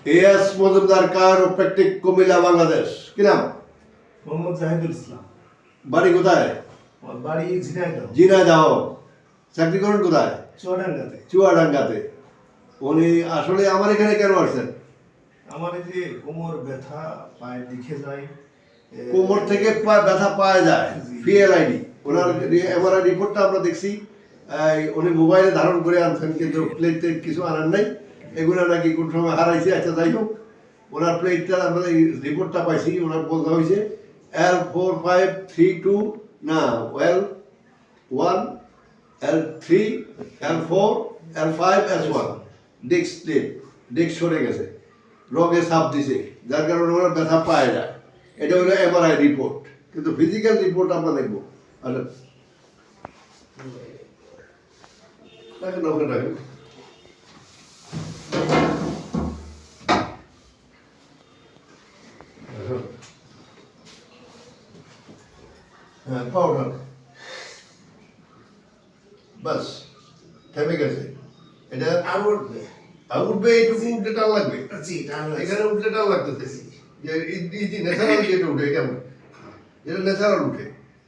S Majumdar কায়োপ্র্যাকটিক Comilla Bangladesh. কি নাম? মোহাম্মদ জাহিদুল ইসলাম। বাড়ি কোথায়? বাড়ি ঝিনাইদহ। ঝিনাইদহ। চাকরি করেন কোথায়? চুয়াডাঙ্গাতে। চুয়াডাঙ্গাতে। উনি আসলে আমার এখানে কেন আসছেন? আমার এই যে কোমর ব্যথা, পায়ে লিখে যায়। কোমর থেকে ব্যথা পাওয়া যায়, পিএলআইডি। ওনার এমআরআই রিপোর্টটা আমরা দেখছি। উনি মোবাইলে ধারণ করে আনছেন, কিন্তু প্লেটে কিছু আনার নাই। এগুলো নাকি কোন সময় হারাইছে। আচ্ছা, যাই হোক, ওনার প্লেটটা আমরা এই রিপোর্টটা পাইছি। ওনার বলতে হয়েছে L4532 না L1 L3 L4 L5 S1 disk slip, disk সরে গেছে, রগে চাপ দিছে, যার কারণে ওনার ব্যথা পায় না। এটা হলো এমআরআই রিপোর্ট, কিন্তু ফিজিক্যাল রিপোর্ট আমরা দেখবো। আচ্ছা, রাখেন ওখানে রাখেন। হ্যাঁ, পাউডার বাস থেমে গেছে। এটা আর উঠবে। উঠবে, এইটুকু উঠতে টান লাগবে। জি, টান লাগছে। এখানে উঠতে টান লাগতেছে। যে ন্যাচারাল যেটা উঠে, কেমন যেটা ন্যাচারাল উঠে।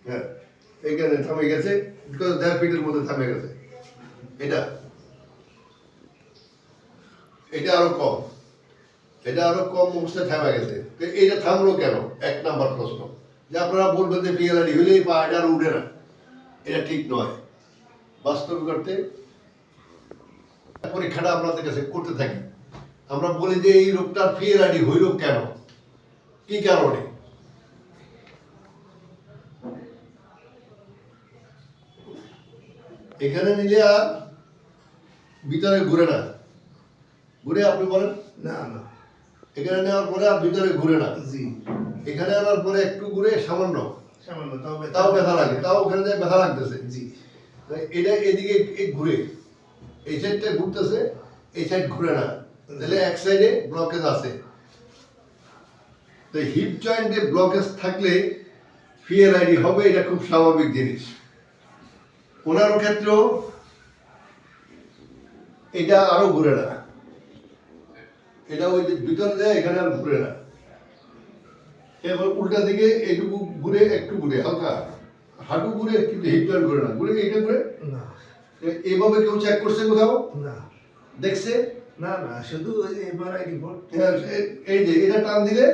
হ্যাঁ, এইখানে থামে গেছে, বিকজ 1.5 ফিটের মধ্যে থামে গেছে। এটা এটা আরো কম, এটা আরো কম অবস্থায় থামে গেছে। তো এটা থামলো কেন? 1 নাম্বার প্রশ্ন। যে আপনারা বলবেন যে পিএলআইডি হইলেই পা এটা আর উঠে না, এটা ঠিক নয়। বাস্তব করতে পরীক্ষাটা আপনাদের কাছে করতে থাকি। আমরা বলি যে এই রোগটা পিএলআইডি হইল কেন, কি কারণে? এখানে নিলে আর ভিতরে ঘুরে না, ঘুরে আপনি বলেন না না, এখানে নেওয়ার পরে আর ভিতরে ঘুরে না। জি, এখানে আনার পরে একটু ঘুরে সামান্য, সামান্য, তাও ব্যথা লাগে, তাও ওখানে যায় ব্যথা লাগতেছে। জি, এটা এদিকে ঘুরে, এই সাইডটা ঘুরতেছে, এই সাইড ঘুরে না, তাহলে এক সাইডে ব্লকেজ আছে। তো হিপ জয়েন্টে ব্লকেজ থাকলে পিএলআইডি হবে, এটা খুব স্বাভাবিক জিনিস। ওনার ক্ষেত্রেও এটা আরো ঘুরে না, এটা ওই যে ভিতরে যায়, এখানে আর ঘুরে না। এবার উল্টা দিকে এইটুকু ঘুরে, একটু ঘুরে হালকা, হাঁটু ঘুরে, কিন্তু হিপ জয়েন্ট ঘুরে না, ঘুরে এইটা ঘুরে না। এইভাবে কেউ চেক করছে কোথাও? না, দেখছে না না, শুধু ওই যে এমআরআই রিপোর্ট। এই যে এটা টান দিলে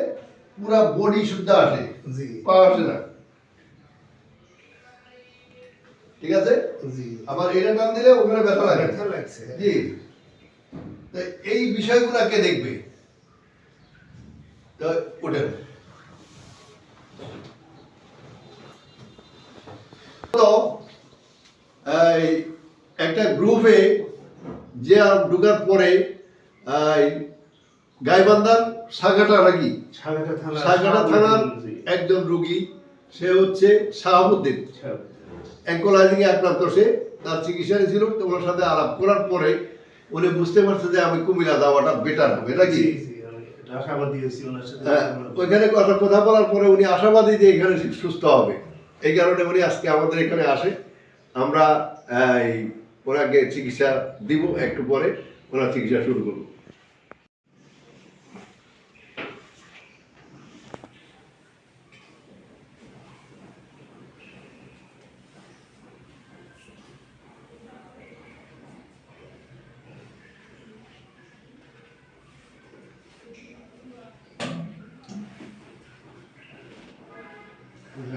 পুরা বডি শুদ্ধ আসে, জি, পা আসে না। ঠিক আছে? জি, আবার এটা টান দিলে ওখানে ব্যথা লাগে। ব্যথা লাগছে। জি, তো এই বিষয়গুলো কে দেখবে? তো ওঠেন। তো এই একটা গ্রুপে যে ঢুকার পরে গাইবান্ধার সাগাটা রাগি, সাগাটা থানার একজন রোগী, সে হচ্ছে শাহাবুদ্দিন, অ্যাঙ্কোলাইজিং এ আক্রান্ত। সে তার চিকিৎসা ছিল। তো ওনার সাথে আলাপ করার পরে উনি বুঝতে পারছে যে আমি কুমিল্লা যাওয়াটা বেটার হবে নাকি। আশাবাদী হয়েছি ওনার সাথে। ওইখানে কথা বলার পরে উনি আশাবাদী যে এখানে সুস্থ হবে। এই কারণে উনি আজকে আমাদের এখানে আসে। আমরা ওনাকে চিকিৎসা দিব, একটু পরে ওনার চিকিৎসা শুরু করবো।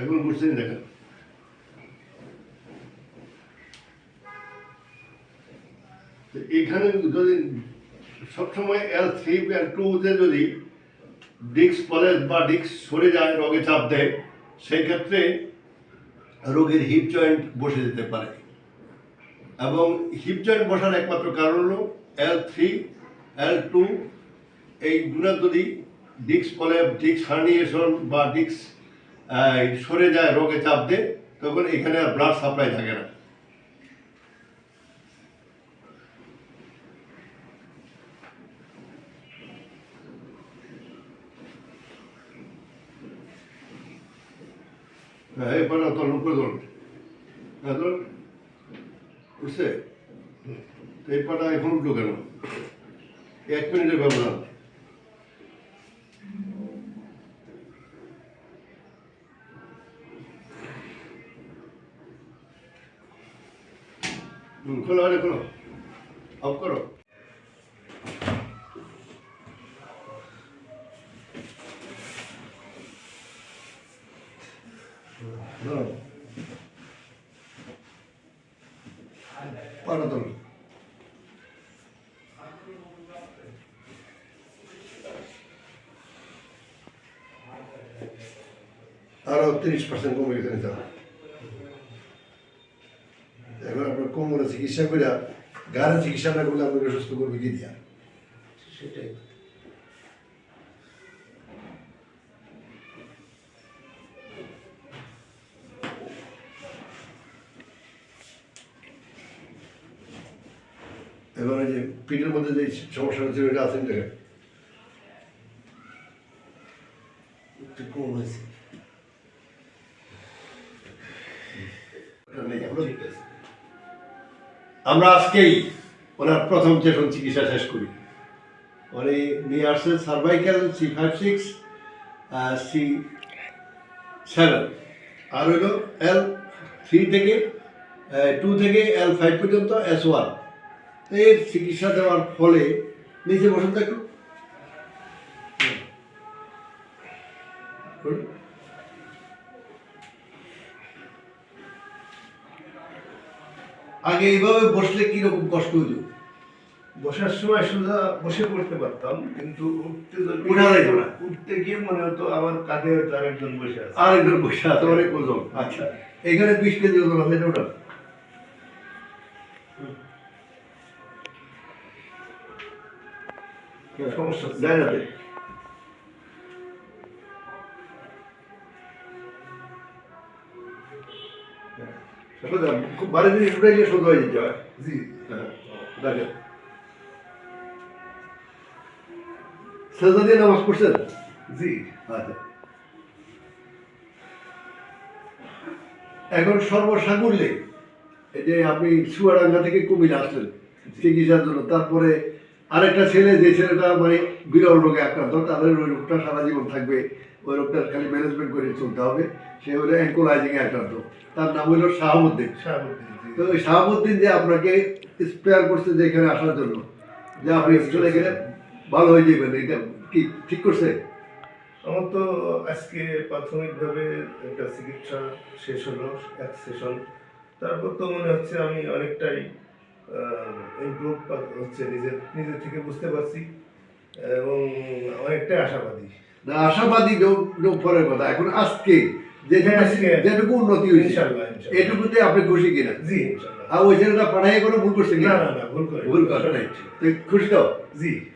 এখন বুঝছেন, দেখেন এখানে যদি সবসময় L3 L2-তে যদি ডিস্ক পরে বা ডিস্ক সরে যায়, রোগে চাপ দেয়, সেই ক্ষেত্রে রোগীর হিপ জয়েন্ট বসে যেতে পারে। এবং হিপ জয়েন্ট বসার একমাত্র কারণ হলো L3 L2 এই দুটো যদি ডিস্ক পরে, ডিস্ক হার্নিয়েশন বা ডিস্ক সরে যায়, রোগে চাপ দেয়, তখন এখানে আর ব্লাড সাপ্লাই থাকে না। হ্যাঁ, এই পাটা তখন উপরে ধরুন, হ্যাঁ ধরুন, বুঝছে? এই পাটা এখন উঠলো কেন? 1 মিনিটের ব্যবধান। খোলো আরে খোলো, অফ করো। ধরো। পাটা তোলো। আরো 30% কমে গেছে নিতে হবে। এখন আপনার কোমরে চিকিৎসা করে গাড়ি চিকিৎসা না করলে আপনাকে সুস্থ করবে কি দিয়া? সেটাই। এবার এই যে পিঠের মধ্যে যে সমস্যাটা ছিল এটা আছেন দেখেন একটু কম হয়েছে। ঠিক আছে। আমরা আজকেই ওনার প্রথম সেশন চিকিৎসা শেষ করি। উনি নিয়ে আসছে সার্ভাইকাল C56 C7 আর হইল L3 থেকে 2 থেকে L5 পর্যন্ত S1 এর চিকিৎসা দেওয়ার ফলে নিচে বসুন তো একটু। আগে এইভাবে বসলে কিরকম কষ্ট হইতো? বসার সময় সোজা বসে পড়তে পারতাম, কিন্তু উঠতে উঠা যাইতো না। উঠতে গিয়ে মনে হতো আমার কাঁধে হয়তো আরেকজন বসে আছে। আরেকজন বসে আছে, অনেক ওজন। আচ্ছা, এখানে 20 কেজি ওজন আছে, এটা ওটা সমস্যা হচ্ছে। যায় যাতে খুব বাড়ি জিনিস উঠে গিয়ে সোজা হয়ে যেতে হয়। জি। হ্যাঁ, দেখেন সেজদা দিয়ে নামাজ পড়ছেন? জি। আচ্ছা, এখন সর্বসাকুল্যে এই যে আপনি চুয়াডাঙ্গা থেকে কুমিল্লা আসলেন চিকিৎসার জন্য, তারপরে আরেকটা ছেলে, যে ছেলেটা মানে বিরল রোগে আক্রান্ত, তাদের ওই রোগটা সারা জীবন থাকবে, ওই রোগটা খালি ম্যানেজমেন্ট করে চলতে হবে। সে হলো অ্যাঙ্কোলাইজিংয়ে আক্রান্ত, তার নাম হলো শাহাবুদ্দিন। শাহাবুদ্দিন, জি। তো ওই শাহাবুদ্দিন যে আপনাকে স্পেয়ার করছে যে এখানে আসার জন্য, যে আপনি চলে গেলে ভালো হয়ে যাবেন, এটা কি ঠিক করছে? আমার তো আজকে প্রাথমিকভাবে একটা চিকিৎসা শেষ হলো, এক সেশন। তারপর তো মনে হচ্ছে আমি অনেকটাই ইমপ্রুভ হচ্ছে, নিজের থেকে বুঝতে পারছি, এবং অনেকটাই আশাবাদী। না, আশাবাদী পরের কথা, এখন আজকে হ্যাঁ, আজকে যেটুকু উন্নতি হয়েছে ইনশাআল্লাহ, ইনশাআল্লাহ। এটুকুতে আপনি খুশি কিনা? জি, ইনশাআল্লাহ। আর ওই ছেলেটা পাঠাই কোনো ভুল করছে না কিনা? না না, ভুল করে ভুল করে নাই, তো খুশি তো? জি।